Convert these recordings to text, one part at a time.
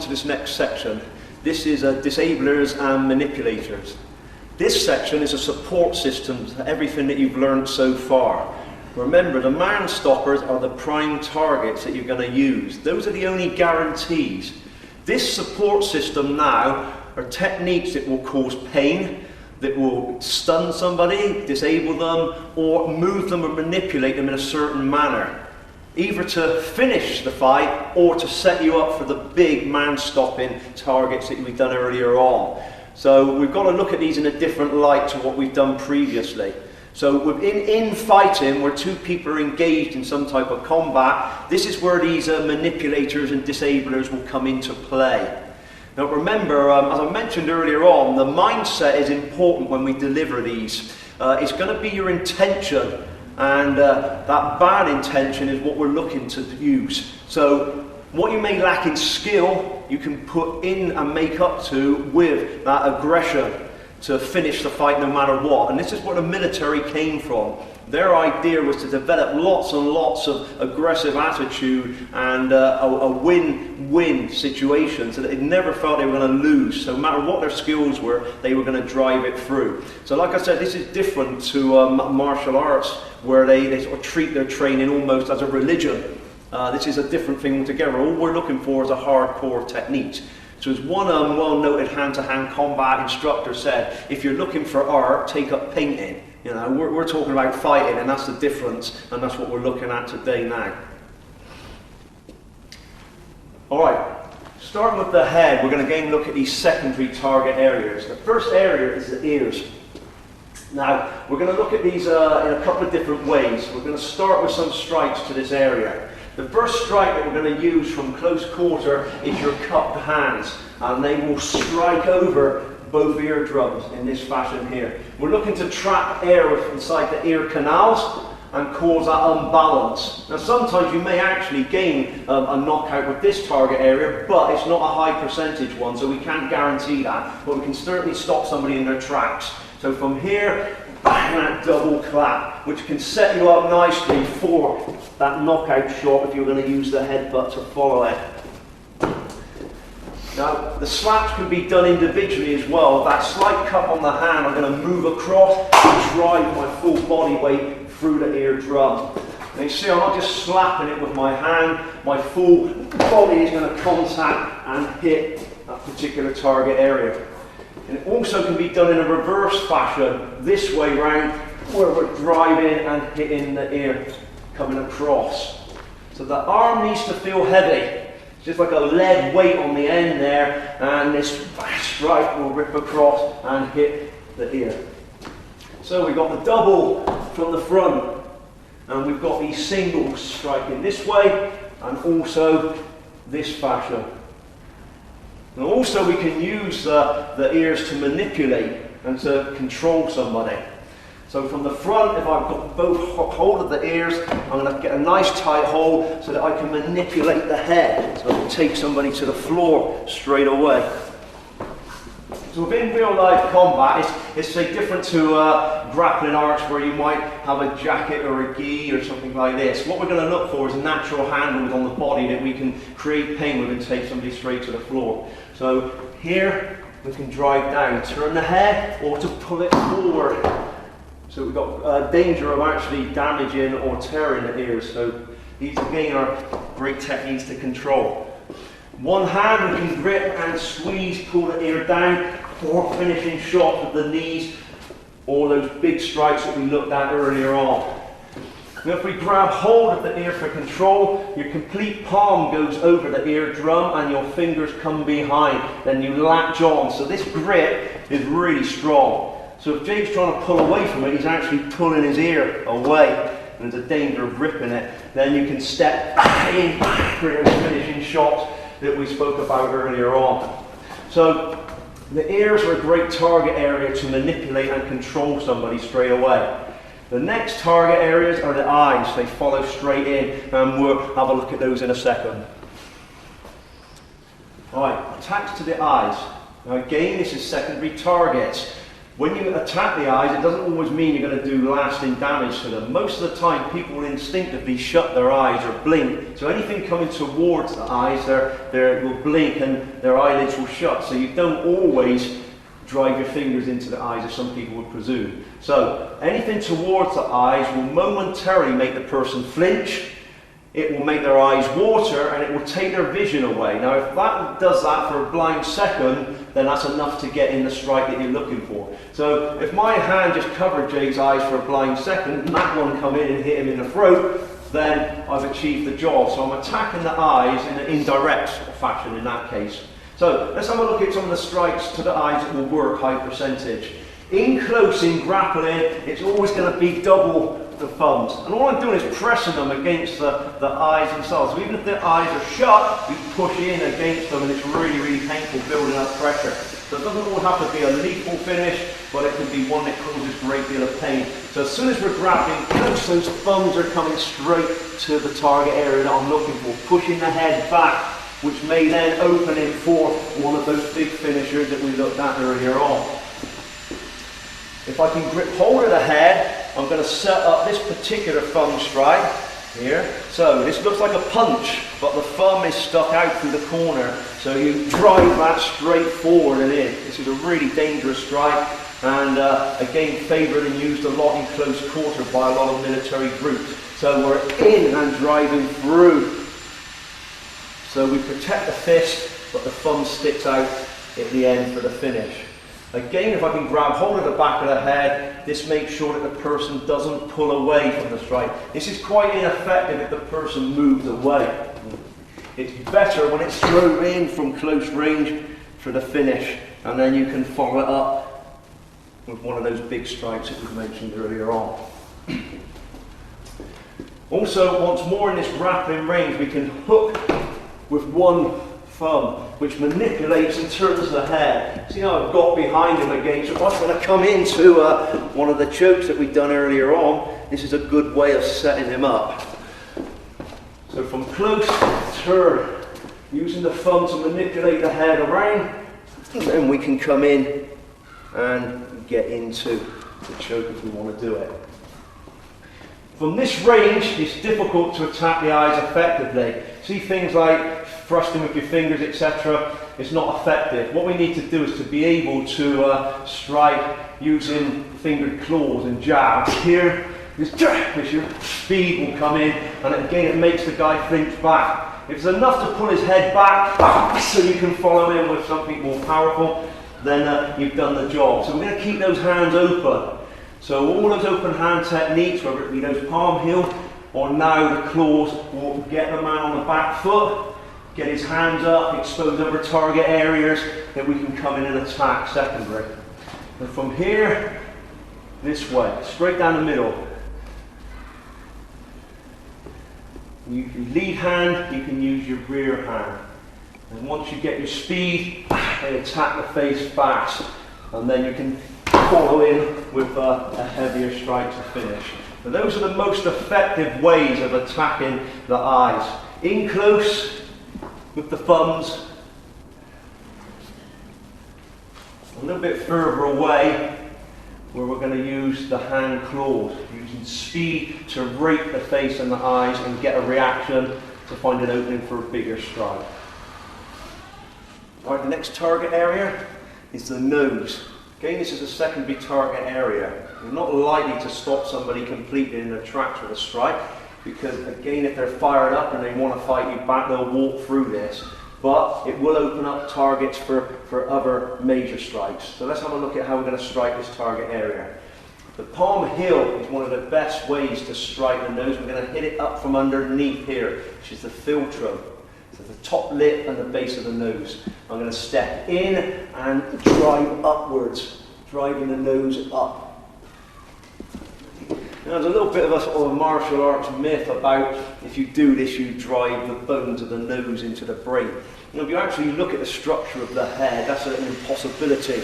to this next section. This is disablers and manipulators. This section is a support system to everything that you've learned so far. Remember, the man stoppers are the prime targets that you're going to use. Those are the only guarantees. This support system now are techniques that will cause pain, that will stun somebody, disable them, or move them or manipulate them in a certain manner. Either to finish the fight or to set you up for the big man-stopping targets that we've done earlier on. So we've got to look at these in a different light to what we've done previously. So in fighting, where two people are engaged in some type of combat, this is where these manipulators and disablers will come into play. Now remember, as I mentioned earlier on, the mindset is important when we deliver these. It's going to be your intention, and that bad intention is what we're looking to use. So what you may lack in skill, you can put in and make up to with that aggression to finish the fight no matter what. And this is where the military came from. Their idea was to develop lots and lots of aggressive attitude and a win-win situation, so that they never felt they were going to lose. So no matter what their skills were, they were going to drive it through. So like I said, this is different to martial arts, where they sort of treat their training almost as a religion. This is a different thing altogether. All we're looking for is a hardcore technique. So as one well-noted hand-to-hand combat instructor said, if you're looking for art, take up painting. You know, we're talking about fighting, and that's the difference, and that's what we're looking at today now. Alright, starting with the head, we're going to again look at these secondary target areas. The first area is the ears. Now, we're going to look at these in a couple of different ways. We're going to start with some strikes to this area. The first strike that we're going to use from close quarter is your cupped hands, and they will strike over both eardrums in this fashion here. We're looking to trap air inside the ear canals and cause that unbalance. Now sometimes you may actually gain a knockout with this target area, but it's not a high percentage one, so we can't guarantee that, but we can certainly stop somebody in their tracks. So from here, bang, that double clap, which can set you up nicely for that knockout shot if you're going to use the headbutt to follow it. Now, the slaps can be done individually as well. That slight cup on the hand, I'm going to move across and drive my full body weight through the eardrum. Now you see, I'm not just slapping it with my hand, my full body is going to contact and hit that particular target area. And it also can be done in a reverse fashion, this way round, where we're driving and hitting the ear, coming across. So the arm needs to feel heavy. It's just like a lead weight on the end there, and this fast strike will rip across and hit the ear. So we've got the double from the front, and we've got these singles striking this way, and also this fashion. And also we can use the ears to manipulate and to control somebody. So from the front, if I've got both hold of the ears, I'm going to get a nice tight hold so that I can manipulate the head, so I can take somebody to the floor straight away. So within real life combat, it's say different to grappling arts, where you might have a jacket or a gi or something like this. What we're going to look for is natural handles on the body that we can create pain with and take somebody straight to the floor. So here we can drive down, turn the head, or to pull it forward. So we've got danger of actually damaging or tearing the ears. So these again are great techniques to control. One hand we can grip and squeeze, pull the ear down, or finishing shots with the knees, or those big strikes that we looked at earlier on. Now if we grab hold of the ear for control, your complete palm goes over the eardrum and your fingers come behind, then you latch on. So this grip is really strong. So if Jake's trying to pull away from it, he's actually pulling his ear away, and there's a danger of ripping it. Then you can step back in for those finishing shots that we spoke about earlier on. So the ears are a great target area to manipulate and control somebody straight away. The next target areas are the eyes. They follow straight in, and we'll have a look at those in a second. Alright, attacks to the eyes. Now again, this is secondary targets. When you attack the eyes, it doesn't always mean you're going to do lasting damage to them. Most of the time, people will instinctively shut their eyes or blink. So anything coming towards the eyes, they will blink and their eyelids will shut. So you don't always drive your fingers into the eyes, as some people would presume. So anything towards the eyes will momentarily make the person flinch. It will make their eyes water and it will take their vision away. Now if that does that for a blind second, then that's enough to get in the strike that you're looking for. So if my hand just covered Jay's eyes for a blind second, and that one come in and hit him in the throat, then I've achieved the job. So I'm attacking the eyes in an indirect sort of fashion in that case. So let's have a look at some of the strikes to the eyes that will work high percentage. In close, in grappling, it's always going to be double the thumbs. And all I'm doing is pressing them against the eyes themselves. So even if the eyes are shut, you push in against them and it's really, really painful building up pressure. So it doesn't all have to be a lethal finish, but it can be one that causes a great deal of pain. So as soon as we're grappling close, those thumbs are coming straight to the target area that I'm looking for, pushing the head back, which may then open it for one of those big finishers that we looked at earlier on. If I can grip hold of the head, I'm going to set up this particular thumb strike here. So this looks like a punch, but the thumb is stuck out through the corner. So you drive that straight forward and in. This is a really dangerous strike, and again favoured and used a lot in close quarter by a lot of military groups. So we're in and driving through. So we protect the fist, but the thumb sticks out at the end for the finish. Again, if I can grab hold of the back of the head, this makes sure that the person doesn't pull away from the strike. This is quite ineffective if the person moves away. It's better when it's thrown in from close range for the finish, and then you can follow it up with one of those big strikes that we mentioned earlier on. Also, once more in this grappling range, we can hook with one thumb, which manipulates and turns the head. See how I've got behind him again? So if I'm going to come into one of the chokes that we've done earlier on, this is a good way of setting him up. So from close, turn, using the thumb to manipulate the head around, and then we can come in and get into the choke if we want to do it. From this range, it's difficult to attack the eyes effectively. See things like thrusting with your fingers, etc. It's not effective. What we need to do is to be able to strike using fingered claws and jabs. Here, this your speed will come in, and again it makes the guy flinch back. If it's enough to pull his head back so you can follow in with something more powerful, then you've done the job. So we're going to keep those hands open. So all those open hand techniques, whether it be those palm heel or now the claws, will get the man on the back foot, get his hands up, expose other target areas that we can come in and attack secondary. And from here, this way, straight down the middle. You can lead hand, you can use your rear hand. And once you get your speed, they attack the face fast. And then you can follow in with a heavier strike to finish. But those are the most effective ways of attacking the eyes. In close with the thumbs, a little bit further away where we're going to use the hand claws, using speed to rake the face and the eyes and get a reaction to find an opening for a bigger strike. Right, the next target area is the nose. Again, this is a secondary target area. You're not likely to stop somebody completely in their tracks with a strike, because again, if they're fired up and they want to fight you back, they'll walk through this. But it will open up targets for other major strikes. So let's have a look at how we're going to strike this target area. The palm heel is one of the best ways to strike the nose. We're going to hit it up from underneath here, which is the philtrum. So the top lip and the base of the nose. I'm going to step in and drive upwards, driving the nose up. Now, there's a little bit of a sort of martial arts myth about if you do this, you drive the bones of the nose into the brain. You know, if you actually look at the structure of the head, that's an impossibility.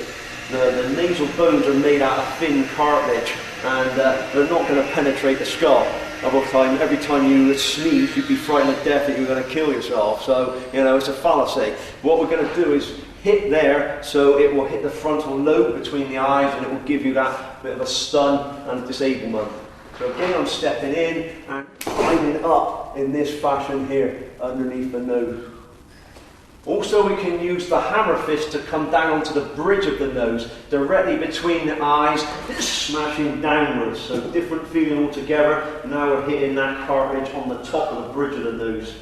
The nasal bones are made out of thin cartilage, and they're not going to penetrate the skull. Every time you sneeze, you'd be frightened to death that you're going to kill yourself. So, you know, it's a fallacy. What we're going to do is hit there, so it will hit the frontal lobe between the eyes and it will give you that bit of a stun and disablement. So again, I'm stepping in and driving up in this fashion here underneath the nose. Also, we can use the hammer fist to come down onto the bridge of the nose, directly between the eyes, smashing downwards. So different feeling altogether. Now we're hitting that cartilage on the top of the bridge of the nose.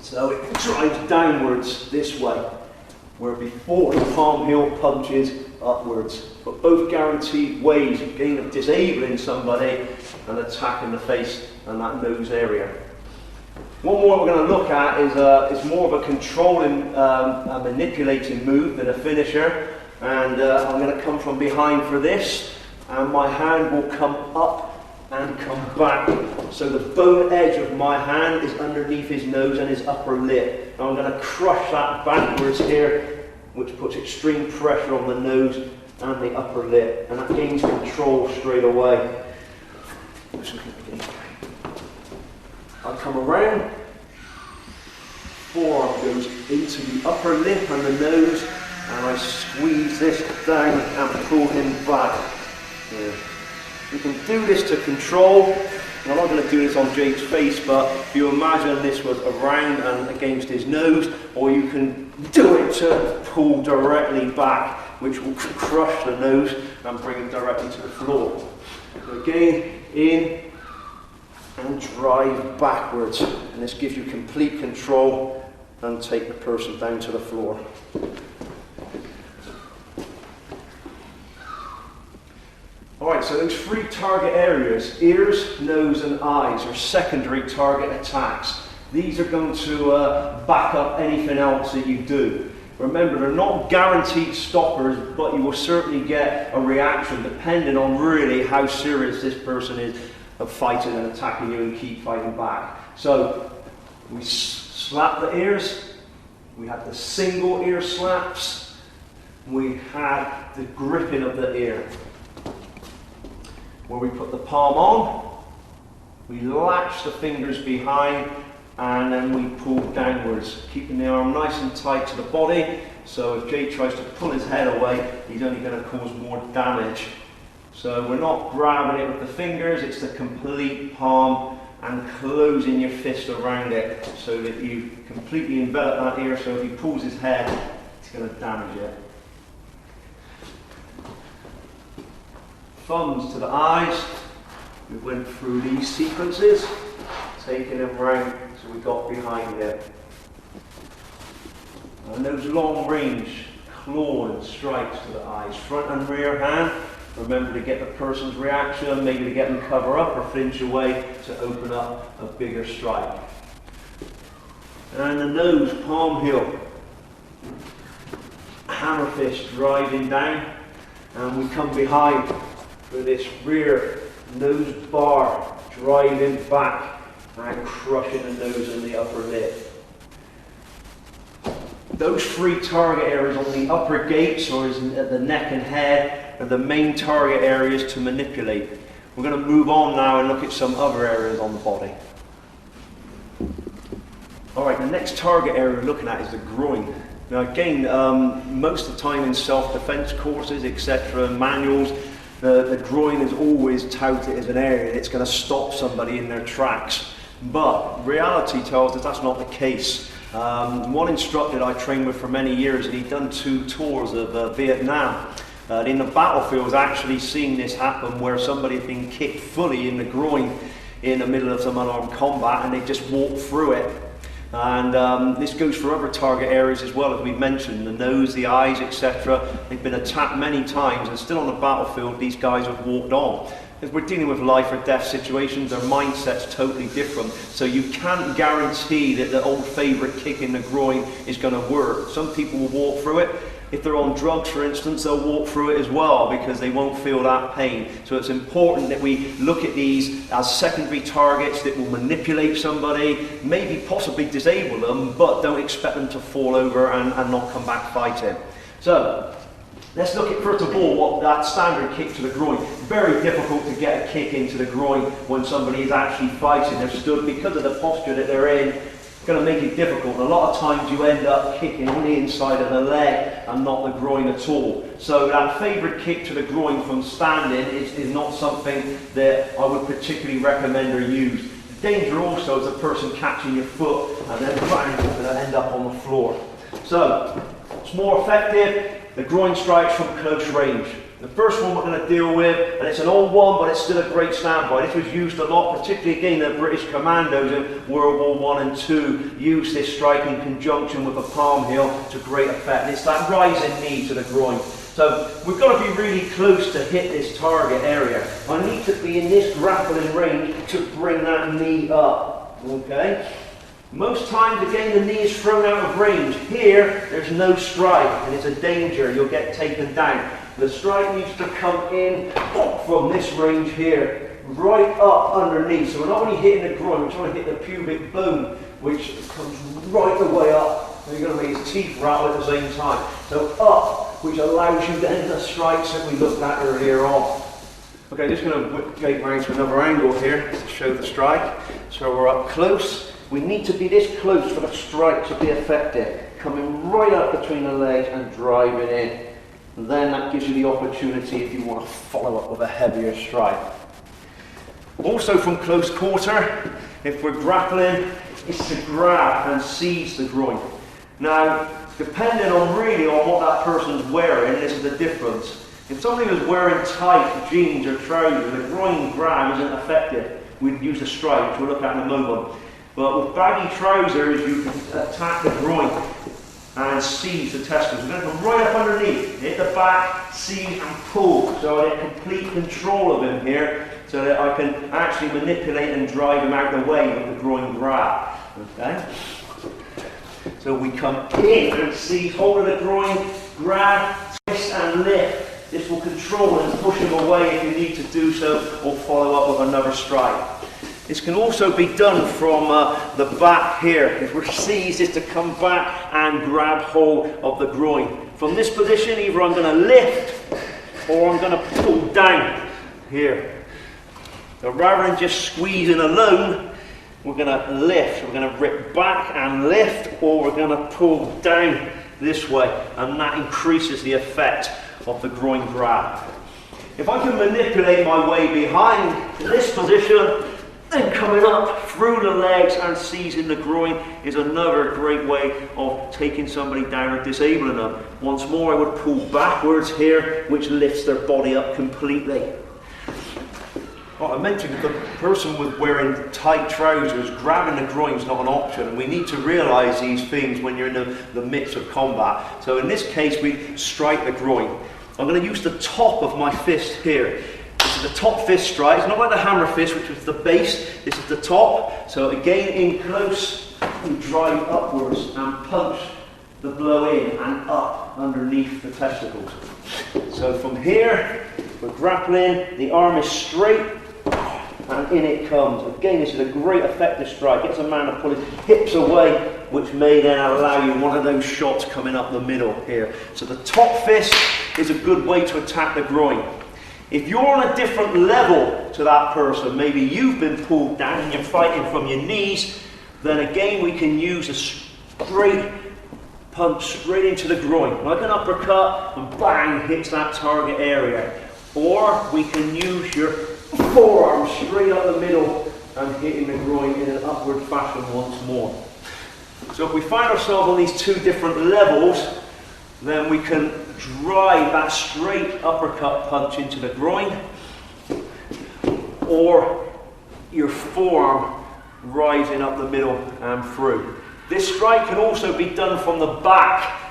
So it drives downwards this way, where before the palm heel punches upwards. But both guaranteed ways, again, of disabling somebody and attacking the face and that nose area. One more we're going to look at is more of a controlling, a manipulating move than a finisher. And I'm going to come from behind for this, and my hand will come up and come back. So the bone edge of my hand is underneath his nose and his upper lip. And I'm going to crush that backwards here, which puts extreme pressure on the nose and the upper lip. And that gains control straight away. I come around, forearm goes into the upper lip and the nose, and I squeeze this down and pull him back. Yeah. You can do this to control. I'm not going to do this on Jake's face, but if you imagine this was around and against his nose, or you can do it to pull directly back, which will crush the nose and bring him directly to the floor. So again, in and drive backwards, and this gives you complete control and take the person down to the floor. Alright, so those three target areas, ears, nose and eyes, are secondary target attacks. These are going to back up anything else that you do. Remember, they're not guaranteed stoppers, but you will certainly get a reaction depending on really how serious this person is of fighting and attacking you and keep fighting back. So we slap the ears, we have the single ear slaps, we have the gripping of the ear. Where we put the palm on, we latch the fingers behind, and then we pull downwards, keeping the arm nice and tight to the body. So if Jay tries to pull his head away, he's only going to cause more damage. So we're not grabbing it with the fingers, it's the complete palm and closing your fist around it so that you completely envelop that ear, so if he pulls his head, it's going to damage it. Thumbs to the eyes. We went through these sequences, taking them round so we got behind it. And those long range claw strikes to the eyes, front and rear hand. Remember to get the person's reaction, maybe to get them cover up or flinch away to open up a bigger strike. And the nose, palm heel. Hammer fist driving down, and we come behind for this rear nose bar, driving back and crushing the nose and the upper lip. Those three target areas on the upper gates, or at the neck and head, are the main target areas to manipulate. We're going to move on now and look at some other areas on the body. Alright, the next target area we're looking at is the groin. Now again, most of the time in self-defense courses, etc., manuals, the groin is always touted as an area that's going to stop somebody in their tracks. But reality tells us that's not the case. One instructor I trained with for many years, and he'd done 2 tours of Vietnam. In the battlefield, actually seen this happen where somebody had been kicked fully in the groin in the middle of some unarmed combat, and they just walked through it. And this goes for other target areas as well, as we've mentioned, the nose, the eyes, etc. They've been attacked many times, and still on the battlefield, these guys have walked on. As we're dealing with life or death situations, their mindset's totally different. So you can't guarantee that the old favourite kick in the groin is going to work. Some people will walk through it. If they're on drugs, for instance, they'll walk through it as well because they won't feel that pain. So it's important that we look at these as secondary targets that will manipulate somebody, maybe possibly disable them, but don't expect them to fall over and not come back fighting. So let's look at, first of all, what that standard kick to the groin. Very difficult to get a kick into the groin when somebody is actually fighting. They're stood because of the posture that they're in. going to make it difficult. And a lot of times you end up kicking on the inside of the leg and not the groin at all. So that favourite kick to the groin from standing is not something that I would particularly recommend or use. The danger also is a person catching your foot and then bang, going to end up on the floor. So it's more effective, the groin strikes from close range. The first one we're going to deal with, and it's an old one, but it's still a great standby. This was used a lot, particularly again the British commandos in World War I and II used this strike in conjunction with a palm heel to great effect. It's that rising knee to the groin. So we've got to be really close to hit this target area. I need to be in this grappling range to bring that knee up. Okay? Most times, again, the knee is thrown out of range. Here, there's no strike, and it's a danger. You'll get taken down. The strike needs to come in from this range here, right up underneath. So we're not only hitting the groin, we're trying to hit the pubic bone, which comes right the way up. And you're going to make his teeth rattle at the same time. So up, which allows you then the strikes that we looked at earlier on. Okay, just going to whip round to another angle here to show the strike. So we're up close. We need to be this close for the strike to be effective. Coming right up between the legs and driving in. And then that gives you the opportunity if you want to follow up with a heavier strike. Also from close quarter, if we're grappling, is to grab and seize the groin. Now, depending on really on what that person's wearing, this is the difference. If somebody was wearing tight jeans or trousers, the groin grab isn't effective. We'd use a strike, which we'll look at in a moment. But with baggy trousers, you can attack the groin and seize the testicles. We're going to come right up underneath, hit the back, seize and pull. So I get complete control of him here, so that I can actually manipulate and drive him out of the way with the groin grab. Okay? So we come in and seize hold of the groin, grab, twist and lift. This will control and push him away if you need to do so, or follow up with another strike. This can also be done from the back here. If we're seized, is to come back and grab hold of the groin. From this position, either I'm going to lift or I'm going to pull down here. So rather than just squeezing alone, we're going to lift. We're going to rip back and lift, or we're going to pull down this way, and that increases the effect of the groin grab. If I can manipulate my way behind this position, then coming up through the legs and seizing the groin is another great way of taking somebody down or disabling them. Once more, I would pull backwards here, which lifts their body up completely. Well, I mentioned that the person with wearing tight trousers, grabbing the groin is not an option, and we need to realise these things when you're in the midst of combat. So in this case, we strike the groin. I'm going to use the top of my fist here. This is the top fist strike. It's not like the hammer fist, which was the base. This is the top. So again, in close, we drive upwards and punch the blow in and up underneath the testicles. So from here, we're grappling. The arm is straight, and in it comes. Again, this is a great effective strike. Gets a man to pull his hips away, which may then allow you one of those shots coming up the middle here. So the top fist is a good way to attack the groin. If you're on a different level to that person, maybe you've been pulled down and you're fighting from your knees, then again we can use a straight punch straight into the groin, like an uppercut, and bang, hits that target area. Or we can use your forearm straight up the middle and hitting the groin in an upward fashion once more. So if we find ourselves on these two different levels, then we can drive that straight uppercut punch into the groin, or your forearm rising up the middle and through. This strike can also be done from the back.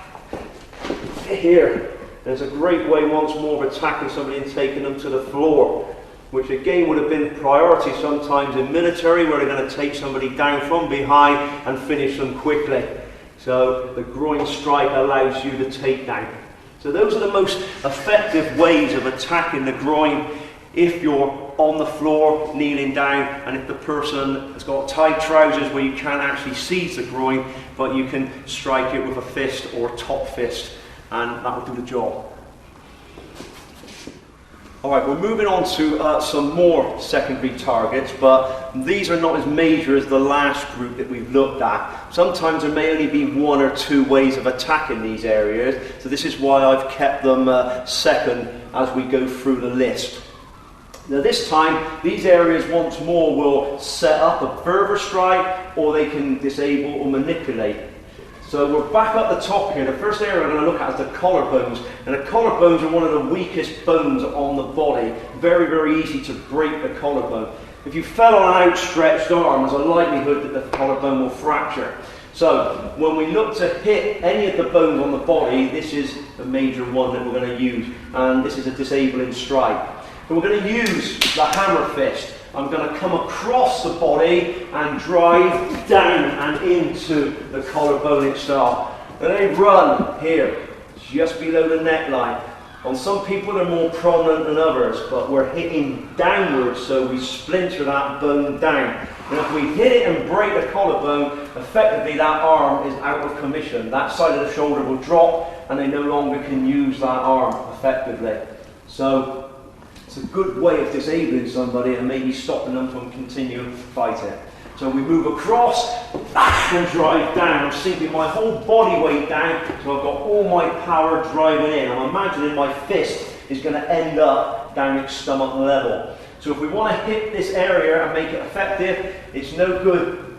Here, there's a great way once more of attacking somebody and taking them to the floor, which again would have been priority sometimes in military, where they're going to take somebody down from behind and finish them quickly. So the groin strike allows you the takedown. So those are the most effective ways of attacking the groin if you're on the floor, kneeling down, and if the person has got tight trousers where you can't actually seize the groin, but you can strike it with a fist or a top fist, and that will do the job. Alright, we're moving on to some more secondary targets, but these are not as major as the last group that we've looked at. Sometimes there may only be one or two ways of attacking these areas, so this is why I've kept them second as we go through the list. Now this time, these areas once more will set up a further strike, or they can disable or manipulate. So we're back up the top here. The first area we're going to look at is the collarbones. And the collarbones are one of the weakest bones on the body. Very, very easy to break the collarbone. If you fell on an outstretched arm, there's a likelihood that the collarbone will fracture. So when we look to hit any of the bones on the body, this is the major one that we're going to use. And this is a disabling strike. So we're going to use the hammer fist. I'm going to come across the body and drive down and into the collarbone itself. And then run here, just below the neckline. On some people they're more prominent than others, but we're hitting downwards, so we splinter that bone down. And if we hit it and break the collarbone, effectively that arm is out of commission. That side of the shoulder will drop, and they no longer can use that arm effectively. So it's a good way of disabling somebody and maybe stopping them from continuing to fight it. So we move across and drive down. I'm sinking my whole body weight down, so I've got all my power driving in. I'm imagining my fist is going to end up down its stomach level. So if we want to hit this area and make it effective, it's no good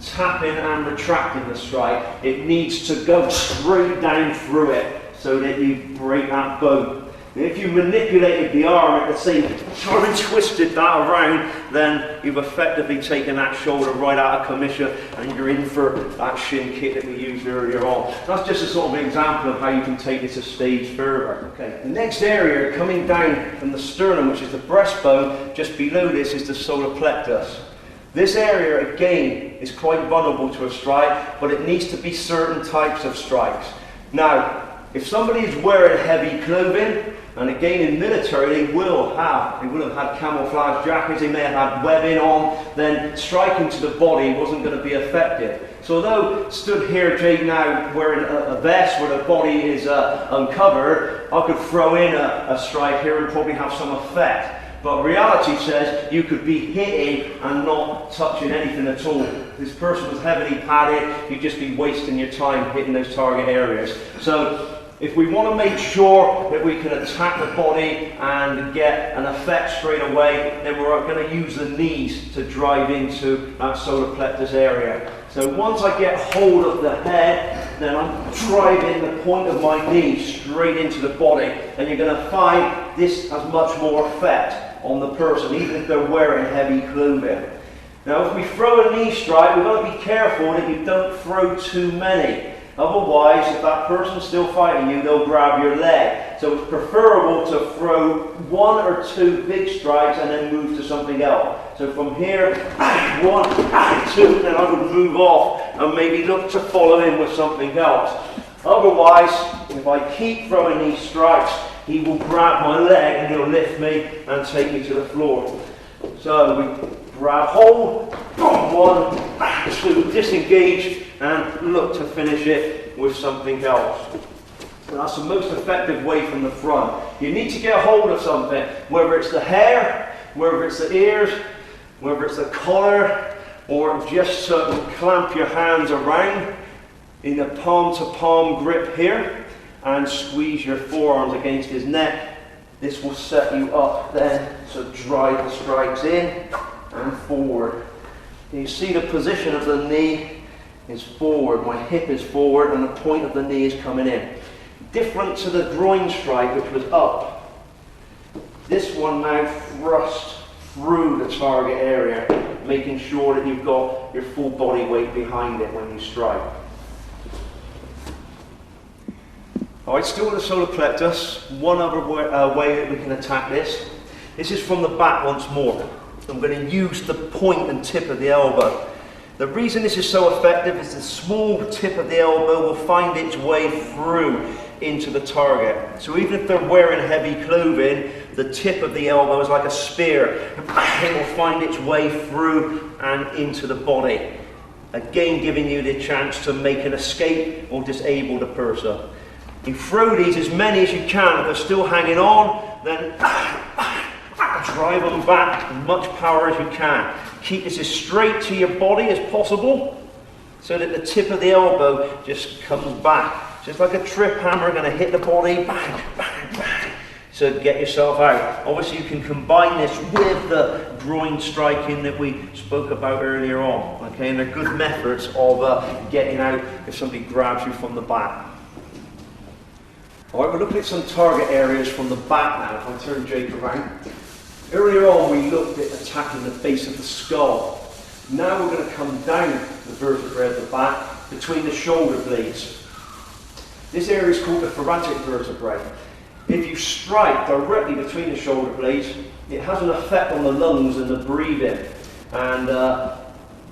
tapping and retracting the strike. It needs to go straight down through it so that you break that bone. And if you manipulated the arm at the same time and twisted that around, then you've effectively taken that shoulder right out of commission and you're in for that shin kick that we used earlier on. That's just a sort of example of how you can take this a stage further. Okay. The next area coming down from the sternum, which is the breastbone, just below this is the solar plexus. This area again is quite vulnerable to a strike, but it needs to be certain types of strikes. Now, if somebody is wearing heavy clothing, and again in military they will have had camouflage jackets, they may have had webbing on, then striking to the body wasn't going to be effective. So although stood here Jake now wearing a vest where the body is uncovered, I could throw in a strike here and probably have some effect. But reality says you could be hitting and not touching anything at all. If this person was heavily padded, you'd just be wasting your time hitting those target areas. So if we want to make sure that we can attack the body and get an effect straight away, then we're going to use the knees to drive into that solar plexus area. So once I get hold of the head, then I'm driving the point of my knee straight into the body, and you're going to find this has much more effect on the person, even if they're wearing heavy clothing. Now if we throw a knee strike, we've got to be careful that you don't throw too many. Otherwise, if that person's still fighting you, they'll grab your leg. So it's preferable to throw one or two big strikes and then move to something else. So from here, one, two, then I would move off and maybe look to follow in with something else. Otherwise, if I keep throwing these strikes, he will grab my leg and he'll lift me and take me to the floor. So we grab hold, one, two, disengage, and look to finish it with something else. And that's the most effective way from the front. You need to get a hold of something, whether it's the hair, whether it's the ears, whether it's the collar, or just to clamp your hands around in a palm-to-palm grip here and squeeze your forearms against his neck. This will set you up then to drive the strikes in and forward. You see the position of the knee is forward, my hip is forward, and the point of the knee is coming in. Different to the groin strike, which was up. This one now thrust through the target area, making sure that you've got your full body weight behind it when you strike. Alright, still with the solar plexus, one other way that we can attack this. This is from the back once more. I'm going to use the point and tip of the elbow. The reason this is so effective is the small tip of the elbow will find its way through into the target. So even if they're wearing heavy clothing, the tip of the elbow is like a spear. It will find its way through and into the body. Again, giving you the chance to make an escape or disable the person. You throw these as many as you can. If they're still hanging on, then drive them back as much power as you can. Keep this as straight to your body as possible so that the tip of the elbow just comes back. Just like a trip hammer, going to hit the body, bang, bang, bang. So get yourself out. Obviously you can combine this with the groin striking that we spoke about earlier on. Okay, and they're good methods of getting out if somebody grabs you from the back. Alright, we're looking at some target areas from the back now. If I turn Jake around. Earlier on we looked at attacking the base of the skull. Now we're going to come down the vertebrae of the back between the shoulder blades. This area is called the thoracic vertebrae. If you strike directly between the shoulder blades, it has an effect on the lungs and the breathing. And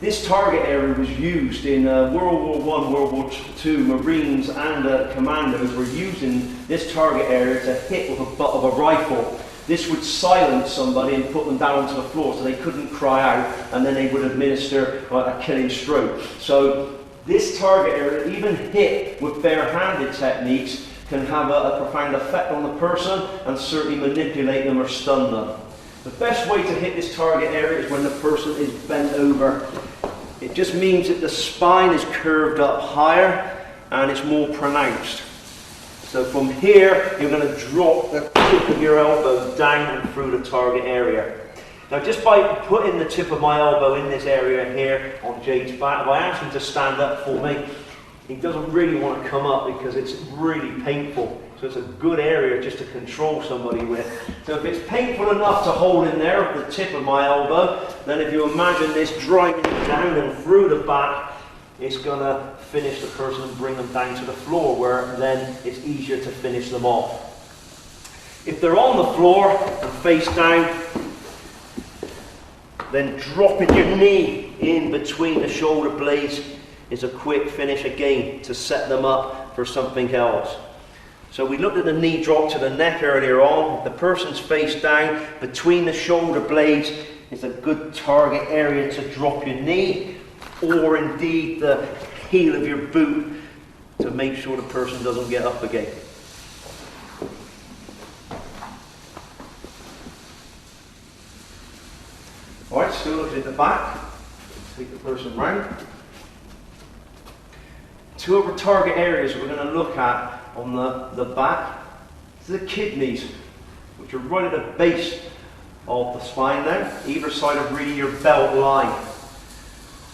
this target area was used in World War I, World War II. Marines and commandos were using this target area to hit with a butt of a rifle. This would silence somebody and put them down onto the floor so they couldn't cry out, and then they would administer a killing stroke. So this target area, even hit with bare-handed techniques, can have a profound effect on the person and certainly manipulate them or stun them. The best way to hit this target area is when the person is bent over. It just means that the spine is curved up higher and it's more pronounced. So from here, you're going to drop the tip of your elbow down and through the target area. Now just by putting the tip of my elbow in this area here on Jake's back, if I ask him to stand up for me, he doesn't really want to come up because it's really painful. So it's a good area just to control somebody with. So if it's painful enough to hold in there at the tip of my elbow, then if you imagine this driving down and through the back, it's going to finish the person and bring them down to the floor, where then it's easier to finish them off. If they're on the floor and face down, then dropping your knee in between the shoulder blades is a quick finish again to set them up for something else. So we looked at the knee drop to the neck earlier on. If the person's face down, between the shoulder blades is a good target area to drop your knee, or indeed the heel of your boot to make sure the person doesn't get up again. Alright, still looking at the back. Take the person round. Two other target areas we're going to look at on the back is the kidneys, which are right at the base of the spine now, either side of really your belt line.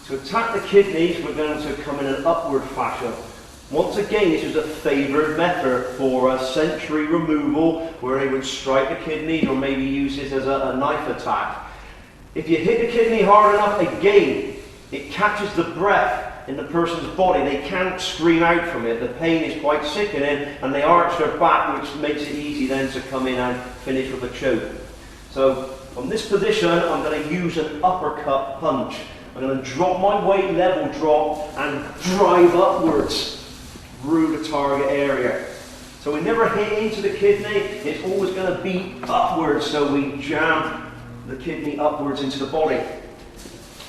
To attack the kidneys, we're going to come in an upward fashion. Once again, this is a favoured method for a sensory removal, where they would strike the kidneys or maybe use this as a knife attack. If you hit the kidney hard enough, again, it catches the breath in the person's body. They can't scream out from it. The pain is quite sickening, and they arch their back, which makes it easy then to come in and finish with a choke. So from this position, I'm going to use an uppercut punch. I'm going to drop my weight, level drop, and drive upwards through the target area. So we never hit into the kidney, it's always going to be upwards, so we jam the kidney upwards into the body.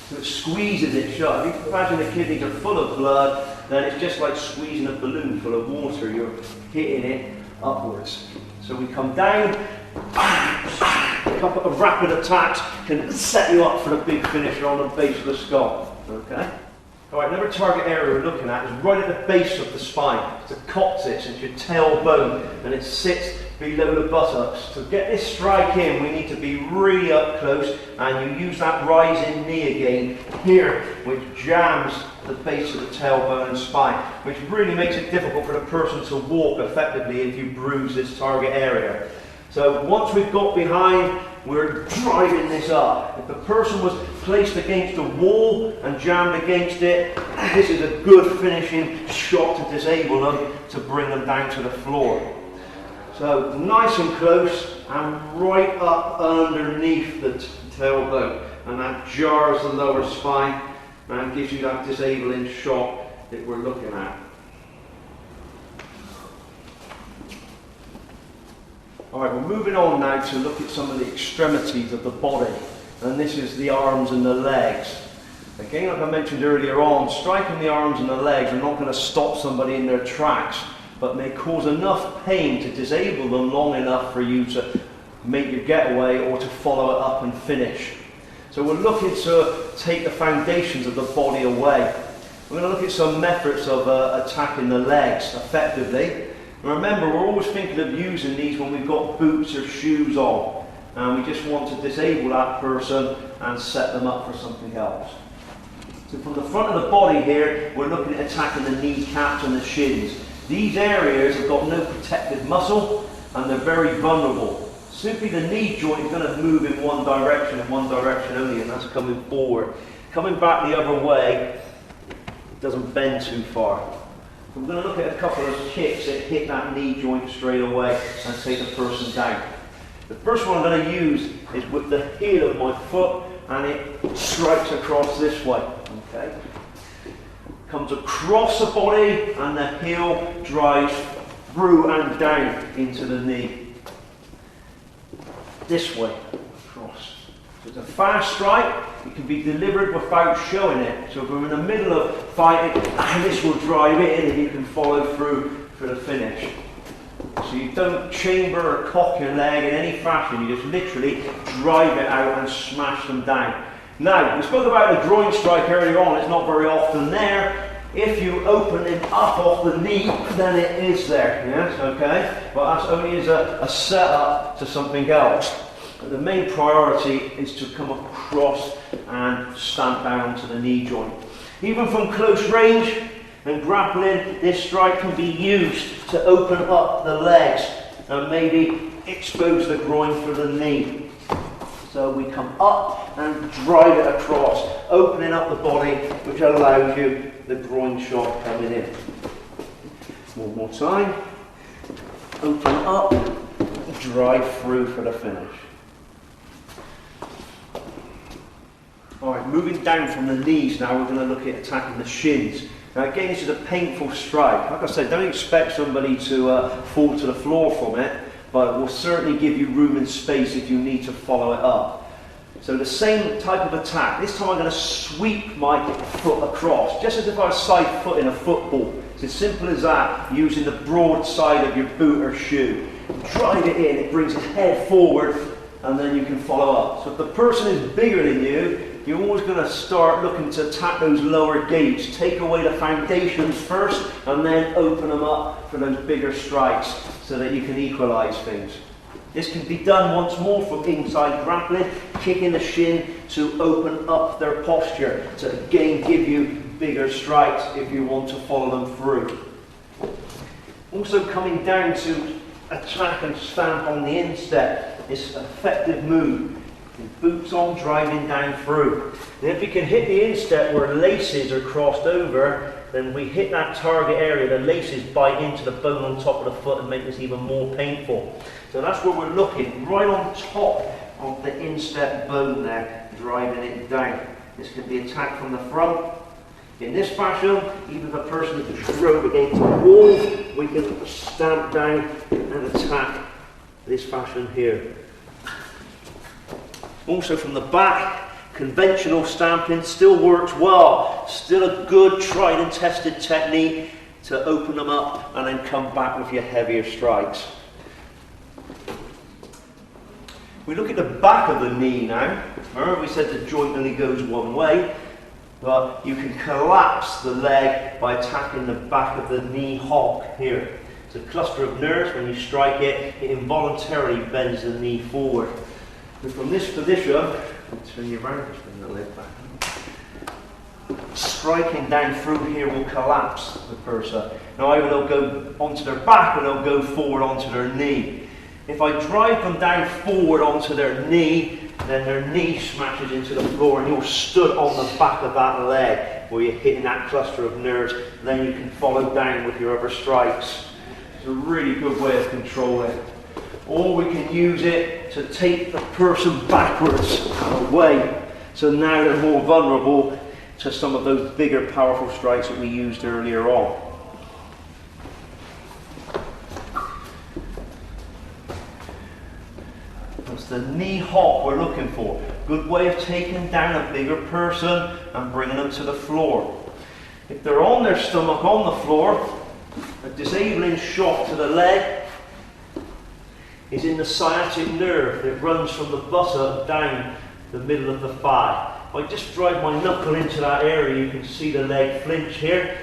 So it squeezes it shut. If you can imagine the kidneys are full of blood, then it's just like squeezing a balloon full of water. You're hitting it upwards. So we come down, a couple of rapid attacks can set you up for the big finisher on the base of the skull. Okay? Alright, another target area we're looking at is right at the base of the spine. It's a coccyx, it's your tailbone, and it sits below the buttocks. To get this strike in, we need to be really up close, and you use that rising knee again here, which jams the base of the tailbone and spine, which really makes it difficult for the person to walk effectively if you bruise this target area. So once we've got behind, we're driving this up. If the person was placed against a wall and jammed against it, this is a good finishing shot to disable them, to bring them down to the floor. So nice and close and right up underneath the tailbone, and that jars the lower spine and gives you that disabling shot that we're looking at. Alright, we're moving on now to look at some of the extremities of the body, and this is the arms and the legs. Again, like I mentioned earlier on, striking the arms and the legs are not going to stop somebody in their tracks, but may cause enough pain to disable them long enough for you to make your getaway or to follow it up and finish. So we're looking to take the foundations of the body away. We're going to look at some methods of attacking the legs effectively. And remember, we're always thinking of using these when we've got boots or shoes on. And we just want to disable that person and set them up for something else. So from the front of the body here, we're looking at attacking the kneecaps and the shins. These areas have got no protective muscle and they're very vulnerable. Simply the knee joint is going to move in one direction and one direction only, and that's coming forward. Coming back the other way, it doesn't bend too far. So we're going to look at a couple of kicks that hit that knee joint straight away and take the person down. The first one I'm going to use is with the heel of my foot, and it strikes across this way. Okay. Comes across the body and the heel drives through and down into the knee. This way, across. So it's a fast strike. It can be delivered without showing it. So if we're in the middle of fighting, and this will drive it in and you can follow through for the finish. So you don't chamber or cock your leg in any fashion, you just literally drive it out and smash them down. Now, we spoke about the groin strike earlier on, it's not very often there. If you open it up off the knee, then it is there, yes, okay? But that's only as a setup to something else. But the main priority is to come across and stamp down to the knee joint. Even from close range and grappling, this strike can be used to open up the legs and maybe expose the groin for the knee. So we come up and drive it across, opening up the body, which allows you the groin shot coming in. One more time. Open up, drive through for the finish. Alright, moving down from the knees now, we're going to look at attacking the shins. Now again, this is a painful strike. Like I said, don't expect somebody to fall to the floor from it, but it will certainly give you room and space if you need to follow it up. So the same type of attack. This time I'm going to sweep my foot across, just as if I was side footing a football. It's as simple as that, using the broad side of your boot or shoe. Drive it in, it brings his head forward, and then you can follow up. So if the person is bigger than you, you're always going to start looking to attack those lower gates. Take away the foundations first, and then open them up for those bigger strikes so that you can equalize things. This can be done once more from inside grappling, kicking the shin to open up their posture, to again give you bigger strikes if you want to follow them through. Also coming down to attack and stamp on the instep, this effective move. Boots on, driving down through. And if you can hit the instep where laces are crossed over, then we hit that target area, the laces bite into the bone on top of the foot and make this even more painful. So that's where we're looking, right on top of the instep bone there, driving it down. This can be attacked from the front. In this fashion, even if a person drove against the wall, we can stamp down and attack this fashion here. Also from the back, conventional stamping still works well. Still a good tried and tested technique to open them up and then come back with your heavier strikes. We look at the back of the knee now. Remember we said the joint only goes one way, but you can collapse the leg by attacking the back of the knee hock here. It's a cluster of nerves. When you strike it, it involuntarily bends the knee forward. And from this position, turn you around, just bring the leg back. Striking down through here will collapse the person. Now either they'll go onto their back or they'll go forward onto their knee. If I drive them down forward onto their knee, then their knee smashes into the floor and you're stood on the back of that leg where you're hitting that cluster of nerves. Then you can follow down with your other strikes. It's a really good way of controlling. Or we can use it to take the person backwards and away. So now they're more vulnerable to some of those bigger powerful strikes that we used earlier on. That's the knee hop we're looking for. Good way of taking down a bigger person and bringing them to the floor. If they're on their stomach on the floor, a disabling shot to the leg. is in the sciatic nerve that runs from the buttock down the middle of the thigh. If I just drive my knuckle into that area, you can see the leg flinch here.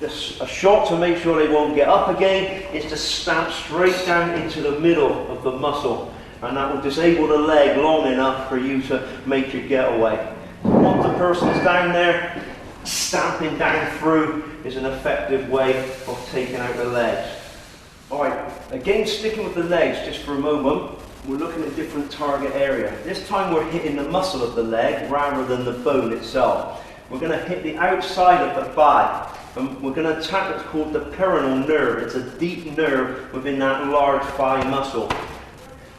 A shot to make sure they won't get up again is to stamp straight down into the middle of the muscle, and that will disable the leg long enough for you to make your getaway. Once the person is down there, stamping down through is an effective way of taking out the legs. Alright, again sticking with the legs just for a moment, we're looking at a different target area. This time we're hitting the muscle of the leg rather than the bone itself. We're going to hit the outside of the thigh, and we're going to attack what's called the peroneal nerve. It's a deep nerve within that large thigh muscle.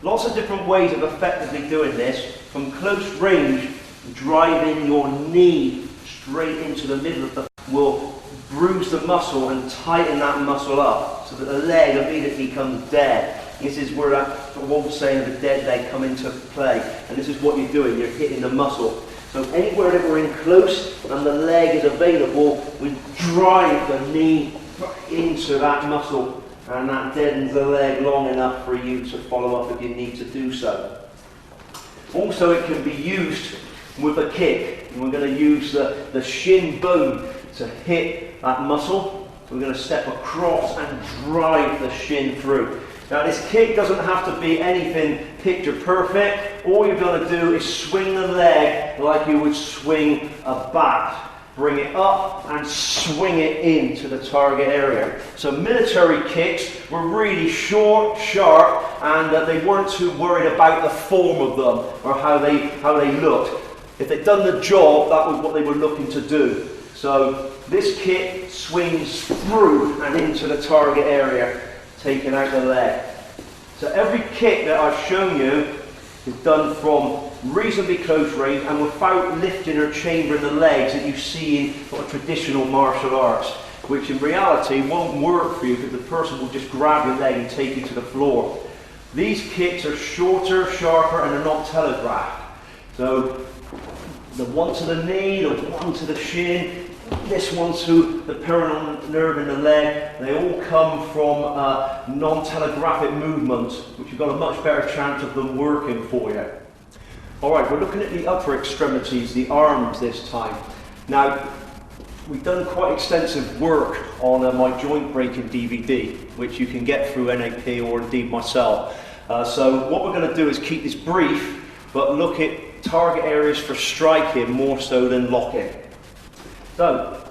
Lots of different ways of effectively doing this. From close range, driving your knee straight into the middle of the will bruise the muscle and tighten that muscle up so that the leg immediately comes dead. This is where that old saying of the dead leg come into play, and this is what you're doing, you're hitting the muscle. So anywhere that we're in close and the leg is available, we drive the knee into that muscle, and that deadens the leg long enough for you to follow up if you need to do so. Also, it can be used with a kick. We're going to use the shin bone to hit that muscle. We're going to step across and drive the shin through. Now, this kick doesn't have to be anything picture perfect. All you're going to do is swing the leg like you would swing a bat. Bring it up and swing it into the target area. So military kicks were really short, sharp, and they weren't too worried about the form of them or how they looked. If they'd done the job, that was what they were looking to do. So this kick swings through and into the target area, taking out the leg. So every kick that I've shown you is done from reasonably close range and without lifting or chambering the legs that you see in sort of traditional martial arts, which in reality won't work for you because the person will just grab your leg and take you to the floor. These kicks are shorter, sharper, and they're not telegraphed. So the one to the knee, the one to the shin, this one to the peroneal nerve in the leg, they all come from non-telegraphic movements, which you've got a much better chance of them working for you. Alright, we're looking at the upper extremities, the arms this time. Now, we've done quite extensive work on my joint breaking DVD, which you can get through NAP or indeed myself. So what we're going to do is keep this brief, but look at target areas for striking more so than locking. So,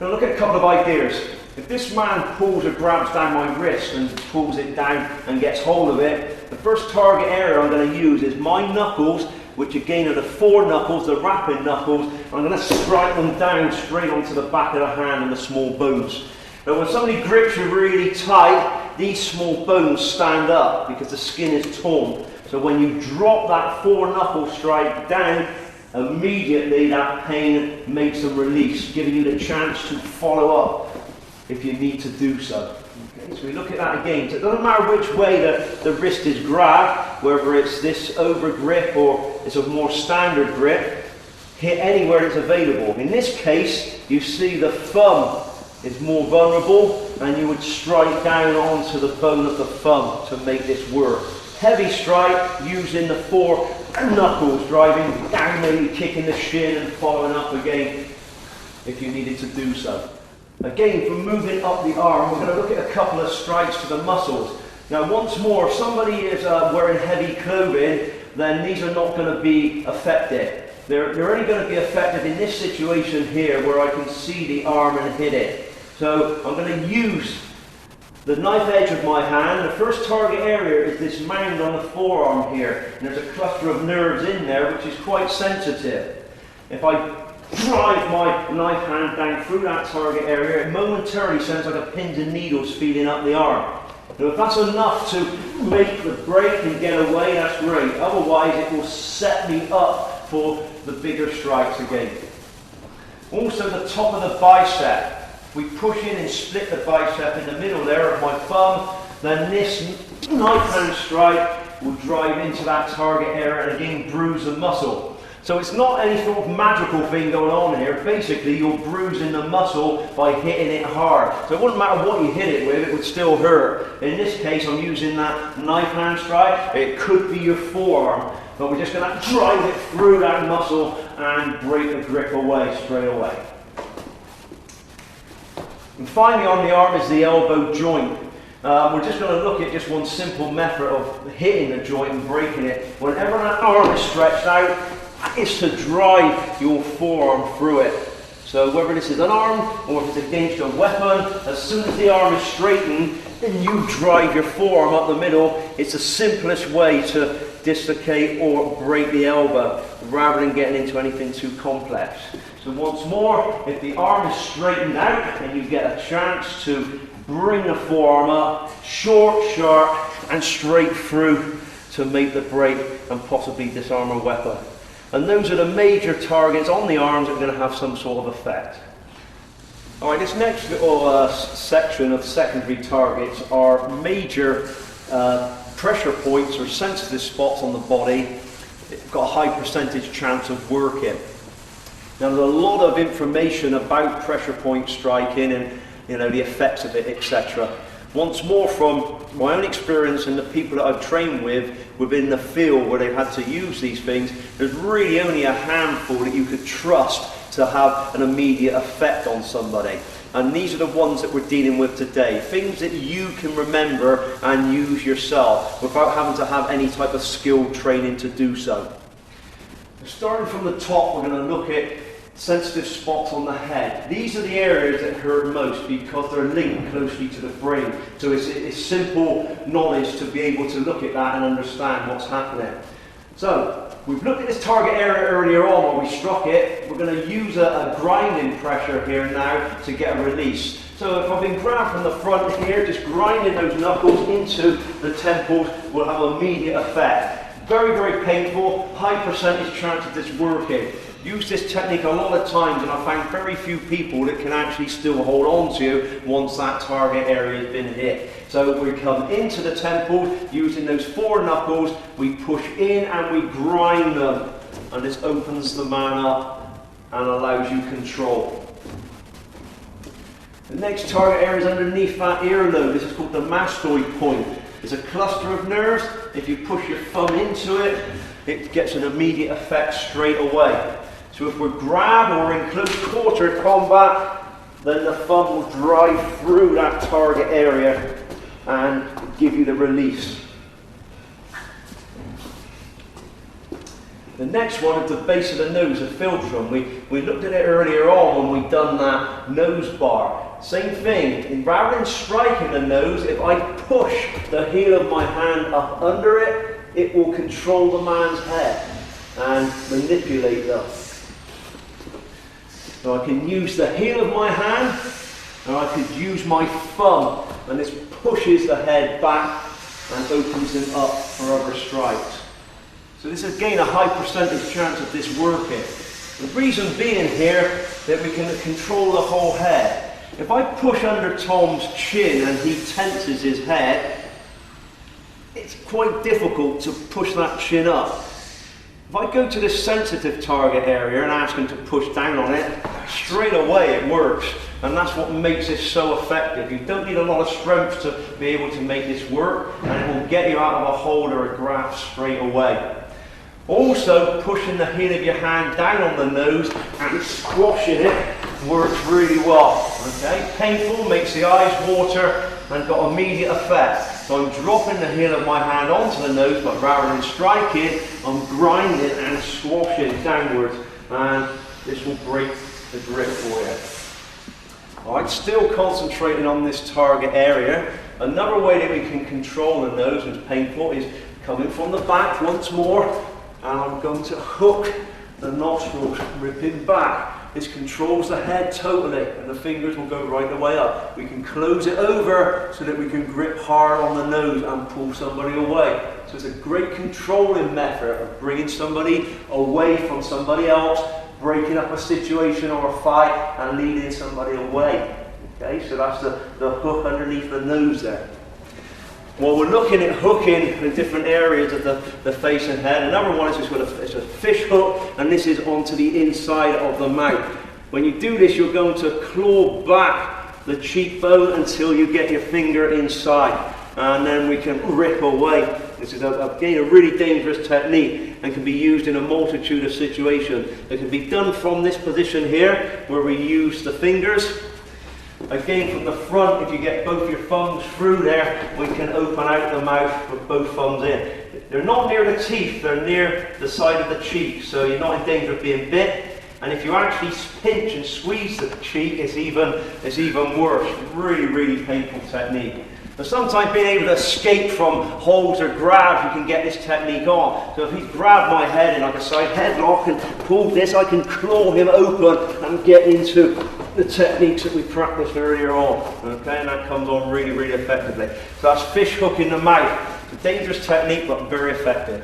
now look at a couple of ideas. If this man pulls or grabs down my wrist and pulls it down and gets hold of it, the first target area I'm going to use is my knuckles, which again are the four knuckles, the wrapping knuckles. I'm going to strike them down straight onto the back of the hand and the small bones. Now when somebody grips you really tight, these small bones stand up because the skin is torn. So when you drop that four knuckle strike down, immediately that pain makes them release, giving you the chance to follow up if you need to do so. Okay, so we look at that again. So it doesn't matter which way the wrist is grabbed, whether it's this over grip or it's a more standard grip, hit anywhere that's available. In this case, you see the thumb is more vulnerable and you would strike down onto the bone of the thumb to make this work. Heavy strike using the four knuckles, driving down, maybe kicking the shin and following up again if you needed to do so. Again, from moving up the arm, we're going to look at a couple of strikes to the muscles. Now once more, if somebody is wearing heavy clothing, then these are not going to be effective. They're only going to be effective in this situation here where I can see the arm and hit it. So I'm going to use the knife edge of my hand. The first target area is this mound on the forearm here. And there's a cluster of nerves in there which is quite sensitive. If I drive my knife hand down through that target area, it momentarily sounds like a pins and needles feeding up the arm. Now if that's enough to make the break and get away, that's great. Otherwise it will set me up for the bigger strikes again. Also the top of the bicep. We push in and split the bicep in the middle there of my thumb, then this knife hand strike will drive into that target area and again bruise the muscle. So it's not any sort of magical thing going on here. Basically, you're bruising the muscle by hitting it hard. So it wouldn't matter what you hit it with, it would still hurt. In this case, I'm using that knife hand strike. It could be your forearm, but we're just going to drive it through that muscle and break the grip away straight away. And finally on the arm is the elbow joint. We're just going to look at just one simple method of hitting the joint and breaking it. Whenever that arm is stretched out, it's to drive your forearm through it. So whether this is an arm or if it's against a weapon, as soon as the arm is straightened, then you drive your forearm up the middle. It's the simplest way to dislocate or break the elbow, rather than getting into anything too complex. So once more, if the arm is straightened out, then you get a chance to bring the forearm up, short, sharp, and straight through to make the break and possibly disarm a weapon. And those are the major targets on the arms that are going to have some sort of effect. Alright, this next little section of secondary targets are major pressure points or sensitive spots on the body. It's got a high percentage chance of working. Now there's a lot of information about pressure point striking and the effects of it, etc. Once more, from my own experience and the people that I've trained with within the field where they've had to use these things, there's really only a handful that you could trust to have an immediate effect on somebody. And these are the ones that we're dealing with today. Things that you can remember and use yourself without having to have any type of skilled training to do so. Starting from the top, we're going to look at sensitive spots on the head. These are the areas that hurt most because they're linked closely to the brain. So it's simple knowledge to be able to look at that and understand what's happening. So we've looked at this target area earlier on when we struck it. We're going to use a grinding pressure here now to get a release. So if I've been grabbed from the front here, just grinding those knuckles into the temples will have immediate effect. Very, very painful, high percentage chance of this working. Use this technique a lot of times and I found very few people that can actually still hold on to you once that target area has been hit. So we come into the temple using those 4 knuckles, we push in and we grind them, and this opens the man up and allows you control. The next target area is underneath that earlobe. This is called the mastoid point. It's a cluster of nerves. If you push your thumb into it, it gets an immediate effect straight away. So if we're grabbed or in close quarter combat, then the thumb will drive through that target area and give you the release. The next one is the base of the nose, the philtrum. We looked at it earlier on when we'd done that nose bar. Same thing, rather than striking the nose, if I push the heel of my hand up under it, it will control the man's head and manipulate them. So I can use the heel of my hand, or I could use my thumb, and this pushes the head back and opens it up for other strikes. So this is again a high percentage chance of this working. The reason being here that we can control the whole head. If I push under Tom's chin and he tenses his head, it's quite difficult to push that chin up. If I go to this sensitive target area and ask him to push down on it, straight away it works. And that's what makes it so effective. You don't need a lot of strength to be able to make this work, and it will get you out of a hold or a grasp straight away. Also, pushing the heel of your hand down on the nose and squashing it works really well. Okay, painful, makes the eyes water and got immediate effect. So I'm dropping the heel of my hand onto the nose, but rather than striking, I'm grinding and squashing downwards, and this will break the grip for you. Alright, still concentrating on this target area. Another way that we can control the nose when it's painful is coming from the back once more, and I'm going to hook the nostrils, ripping back. This controls the head totally, and the fingers will go right the way up. We can close it over so that we can grip hard on the nose and pull somebody away. So it's a great controlling method of bringing somebody away from somebody else, breaking up a situation or a fight, and leading somebody away. Okay, so that's the hook underneath the nose there. Well, we're looking at hooking in different areas of the face and head. Another one is just it's a fish hook, and this is onto the inside of the mouth. When you do this, you're going to claw back the cheekbone until you get your finger inside, and then we can rip away. This is again a really dangerous technique and can be used in a multitude of situations. It can be done from this position here, where we use the fingers. Again, from the front, if you get both your thumbs through there, we can open out the mouth with both thumbs in. They're not near the teeth, they're near the side of the cheek, so you're not in danger of being bit. And if you actually pinch and squeeze the cheek, it's even worse. Really, really painful technique. But sometimes being able to escape from holds or grabs, you can get this technique on. So if he's grabbed my head in like a side headlock and pulled this, I can claw him open and get into the techniques that we practiced earlier on. Okay, and that comes on really, really effectively. So that's fish hook in the mouth. It's a dangerous technique, but very effective.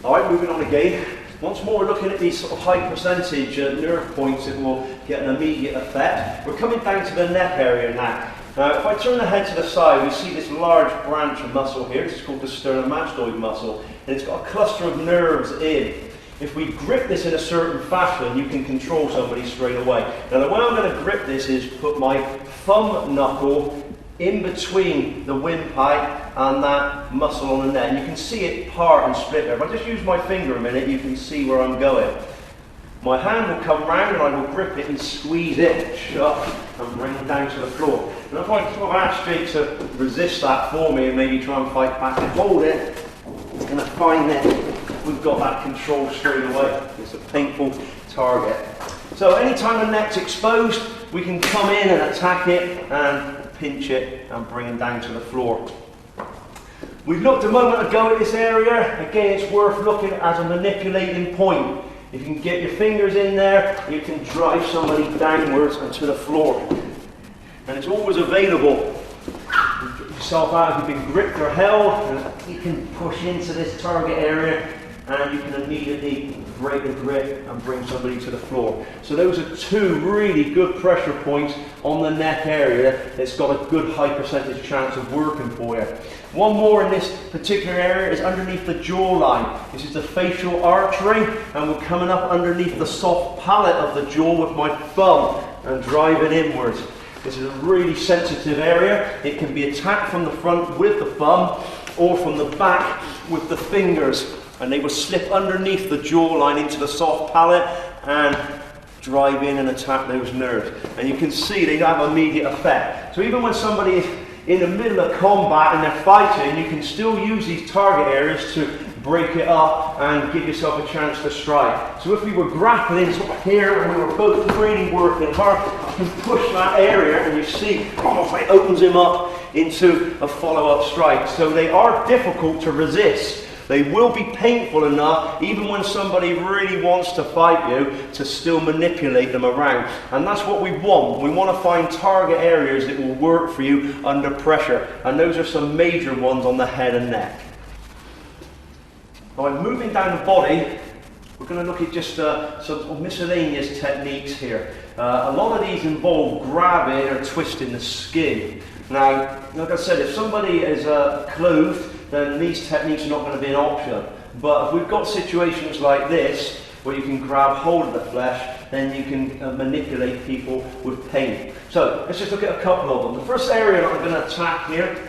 All right, moving on again. Once more, we're looking at these sort of high percentage nerve points that will get an immediate effect. We're coming down to the neck area now. Now, if I turn the head to the side, we see this large branch of muscle here. This is called the sternomastoid muscle, and it's got a cluster of nerves in. If we grip this in a certain fashion, you can control somebody straight away. Now, the way I'm going to grip this is put my thumb knuckle in between the windpipe and that muscle on the neck. And you can see it part and split there. If I just use my finger a minute, you can see where I'm going. My hand will come round and I will grip it and squeeze it shut and bring it down to the floor. And if I sort of ask Jake to resist that for me and maybe try and fight back and hold it, it's going to find that we've got that control straight away. It's a painful target. So anytime the neck's exposed, we can come in and attack it and pinch it and bring it down to the floor. We looked a moment ago at this area. Again, it's worth looking at as a manipulating point. If you can get your fingers in there, you can drive somebody downwards and to the floor. And it's always available. You get yourself out, if you've been gripped or held, and you can push into this target area and you can immediately break the grip and bring somebody to the floor. So those are two really good pressure points on the neck area that's got a good high percentage chance of working for you. One more in this particular area is underneath the jawline. This is the facial artery, and we're coming up underneath the soft palate of the jaw with my thumb and driving inwards. This is a really sensitive area. It can be attacked from the front with the thumb or from the back with the fingers, and they will slip underneath the jawline into the soft palate and drive in and attack those nerves. And you can see they have immediate effect. So even when somebody is in the middle of combat and they're fighting, you can still use these target areas to break it up and give yourself a chance to strike. So if we were grappling sort of here and we were both really working hard, I can push that area and you see almost like it opens him up into a follow-up strike. So they are difficult to resist. They will be painful enough, even when somebody really wants to fight you, to still manipulate them around. And that's what we want. We want to find target areas that will work for you under pressure. And those are some major ones on the head and neck. Now, I'm moving down the body. We're going to look at just some miscellaneous techniques here. A lot of these involve grabbing or twisting the skin. Now, like I said, if somebody is clothed, then these techniques are not going to be an option. But if we've got situations like this, where you can grab hold of the flesh, then you can manipulate people with pain. So let's just look at a couple of them. The first area that I'm going to attack here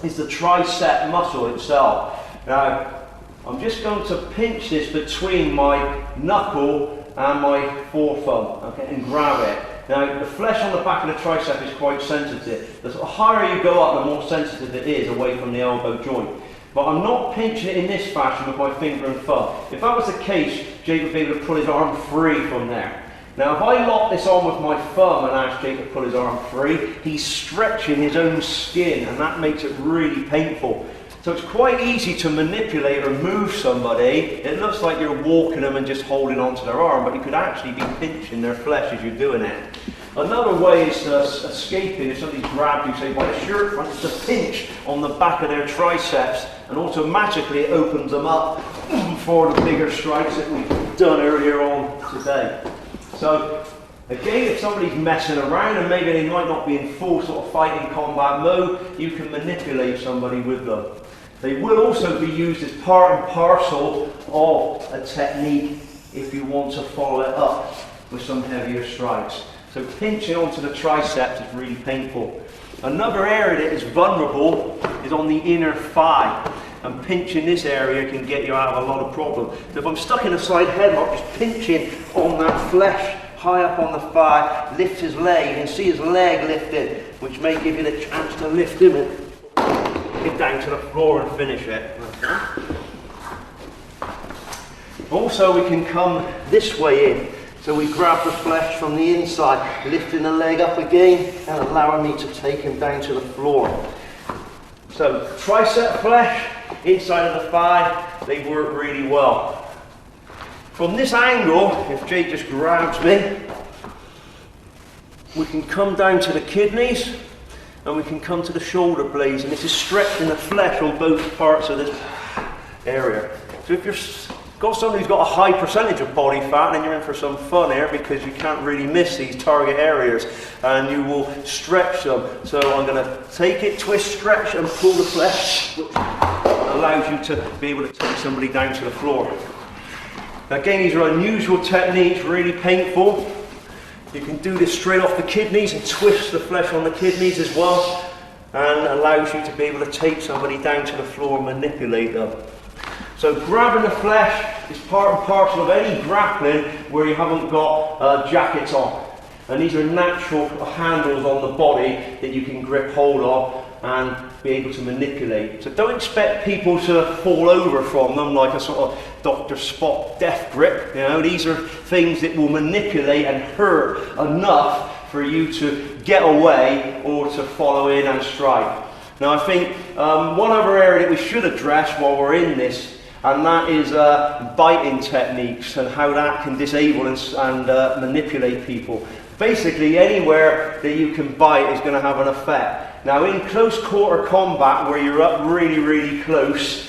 is the tricep muscle itself. Now, I'm just going to pinch this between my knuckle and my forethumb, okay, and grab it. Now, the flesh on the back of the tricep is quite sensitive. The higher you go up, the more sensitive it is away from the elbow joint. But I'm not pinching it in this fashion with my finger and thumb. If that was the case, Jake would be able to pull his arm free from there. Now, if I lock this on with my thumb and ask Jake to pull his arm free, he's stretching his own skin, and that makes it really painful. So it's quite easy to manipulate or move somebody. It looks like you're walking them and just holding onto their arm, but you could actually be pinching their flesh as you're doing it. Another way is escaping. If somebody's grabbed you, say by the shirt front, it's a pinch on the back of their triceps, and automatically it opens them up for the bigger strikes that we've done earlier on today. So Again, if somebody's messing around and maybe they might not be in full sort of fighting combat mode, you can manipulate somebody with them. They will also be used as part and parcel of a technique if you want to follow it up with some heavier strikes. So pinching onto the triceps is really painful. Another area that is vulnerable is on the inner thigh, and pinching this area can get you out of a lot of problems. So if I'm stuck in a side headlock, just pinching on that flesh high up on the thigh, lift his leg. You can see his leg lifted, which may give you the chance to lift him and get down to the floor and finish it. Also, we can come this way in. So we grab the flesh from the inside, lifting the leg up again and allowing me to take him down to the floor. So tricep flesh, inside of the thigh, they work really well. From this angle, if Jake just grabs me, we can come down to the kidneys and we can come to the shoulder blades, and this is stretching the flesh on both parts of this area. So if you've got somebody who's got a high percentage of body fat, then you're in for some fun here, because you can't really miss these target areas and you will stretch them. So I'm going to take it, twist, stretch and pull the flesh, which allows you to be able to take somebody down to the floor. Again, these are unusual techniques, really painful. You can do this straight off the kidneys and twist the flesh on the kidneys as well, and allows you to be able to take somebody down to the floor and manipulate them. So grabbing the flesh is part and parcel of any grappling where you haven't got jackets on. And these are natural handles on the body that you can grip hold of and be able to manipulate. So don't expect people to fall over from them like a sort of Dr. Spock death grip. You know, these are things that will manipulate and hurt enough for you to get away or to follow in and strike. Now I think one other area that we should address while we're in this, and that is biting techniques and how that can disable and manipulate people. Basically, anywhere that you can bite is going to have an effect. Now, in close quarter combat, where you're up really, really close,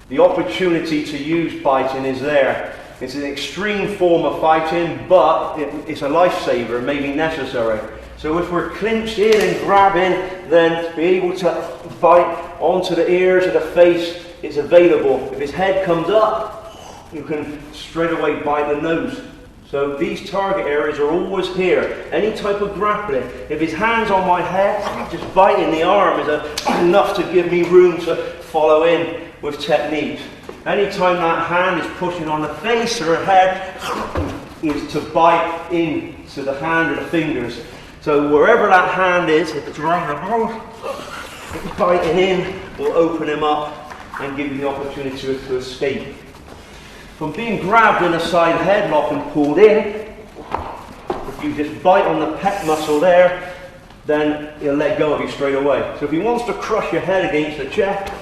the opportunity to use biting is there. It's an extreme form of fighting, but it's a lifesaver and may be necessary. So if we're clinched in and grabbing, then to be able to bite onto the ears or the face is available. If his head comes up, you can straight away bite the nose. So these target areas are always here. Any type of grappling. If his hand's on my head, just biting the arm is enough to give me room to follow in with technique. Anytime that hand is pushing on the face or a head, is to bite into the hand or the fingers. So wherever that hand is, if it's around the nose, biting in will open him up and give you the opportunity to escape. From being grabbed in a side headlock and pulled in, if you just bite on the pec muscle there, then he'll let go of you straight away. So if he wants to crush your head against the chest,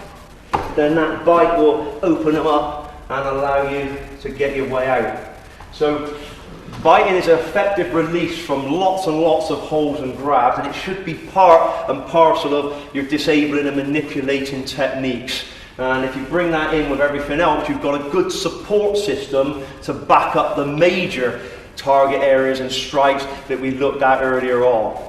then that bite will open him up and allow you to get your way out. So biting is an effective release from lots and lots of holds and grabs, and it should be part and parcel of your disabling and manipulating techniques. And if you bring that in with everything else, you've got a good support system to back up the major target areas and strikes that we looked at earlier on.